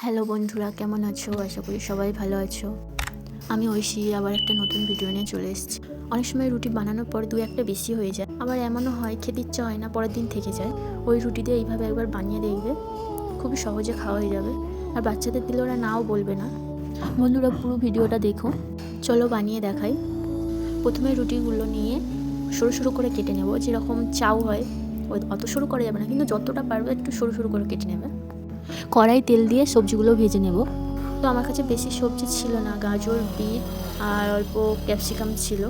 Hello বন্ধুরা, কেমন আছো? আশা করি সবাই ভালো আছো। আমি ঐশী আবার একটা নতুন ভিডিও নিয়ে চলে এসেছি। অনেক সময় রুটি বানানোর পর দু একটা বেশি হয়ে যায়, আবার এমনও হয় খেতে ইচ্ছা হয় না, পরের দিন থেকে যায়। ওই রুটি দিয়ে এইভাবে একবার বানিয়ে দেখবে, খুবই সহজে খাওয়া হয়ে যাবে। আর বাচ্চাদের দিলে ওরা নাও বলবে না। বন্ধুরা, পুরো ভিডিওটা দেখো। চলো বানিয়ে দেখাই। প্রথমে রুটিগুলো নিয়ে সরু সরু করে কেটে নেব। যেরকম চাউ হয় অত সরু করা যাবে না, কিন্তু যতটা পারবে একটু সরু সরু করে কেটে নেবে। কড়াই তেল দিয়ে সবজিগুলো ভেজে নেব। তো আমার কাছে বেশি সবজি ছিল না, গাজর, বিট আর অল্প ক্যাপসিকাম ছিল,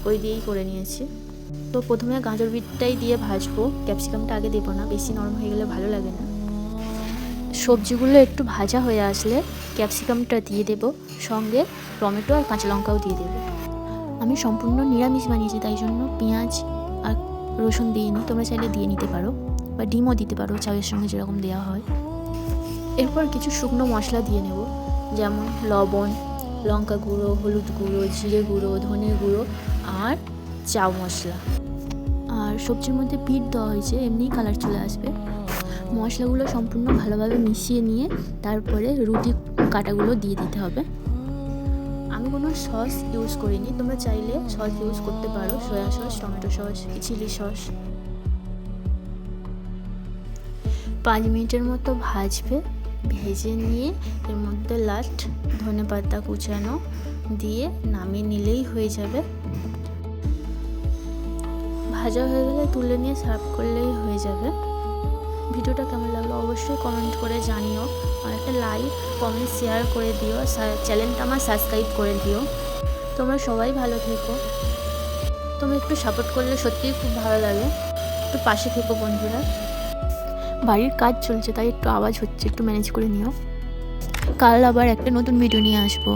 ওই দিয়েই করে নিয়েছি। তো প্রথমে গাজর বিটটাই দিয়ে ভাজবো, ক্যাপসিকামটা আগে দেবো না, বেশি নরম হয়ে গেলে ভালো লাগে না। সবজিগুলো একটু ভাজা হয়ে আসলে ক্যাপসিকামটা দিয়ে দেব, সঙ্গে টমেটো আর কাঁচা লঙ্কাও দিয়ে দেবো। আমি সম্পূর্ণ নিরামিষ বানিয়েছি, তাই জন্য পেঁয়াজ আর রসুন দিইনি। তোমরা চাইলে দিয়ে নিতে পারো, বা ডিমও দিতে পারো চাউয়ের সঙ্গে যেরকম দেওয়া হয়। এরপর কিছু শুকনো মশলা দিয়ে নেব, যেমন লবণ, লঙ্কা গুঁড়ো, হলুদ গুঁড়ো, জিরে গুঁড়ো, ধনে গুঁড়ো আর চাউ মশলা। আর সবজির মধ্যে বিট দেওয়া হয়েছে, এমনিই কালার চলে আসবে। মশলাগুলো সম্পূর্ণ ভালোভাবে মিশিয়ে নিয়ে তারপরে রুটি কাটাগুলো দিয়ে দিতে হবে। আমি কোনো সস ইউজ করিনি, তোমরা চাইলে সস ইউজ করতে পারো, soya sauce, tomato sauce, chilli sauce. 5 মিনিটের মতো ভাজবে। ভেজে নিয়ে এর মধ্যে লাস্ট ধনেপাতা কুচানো দিয়ে নামিয়ে নিলেই হয়ে যাবে। ভাজা হয়ে গেলে তুলে নিয়ে সার্ভ করলেই হয়ে যাবে। ভিডিওটা কেমন লাগলো অবশ্যই কমেন্ট করে জানিও, আর একটা লাইক, কমেন্ট, শেয়ার করে দিও। চ্যানেলটা আমার সাবস্ক্রাইব করে দিও। তোমরা সবাই ভালো থেকো। তোমরা একটু সাপোর্ট করলে সত্যিই খুব ভালো লাগে। একটু পাশে থেকো বন্ধুরা। বাড়ির কাজ চলছে, তাই একটু আওয়াজ হচ্ছে, একটু ম্যানেজ করে নিও। কাল আবার একটা নতুন ভিডিও নিয়ে আসবো।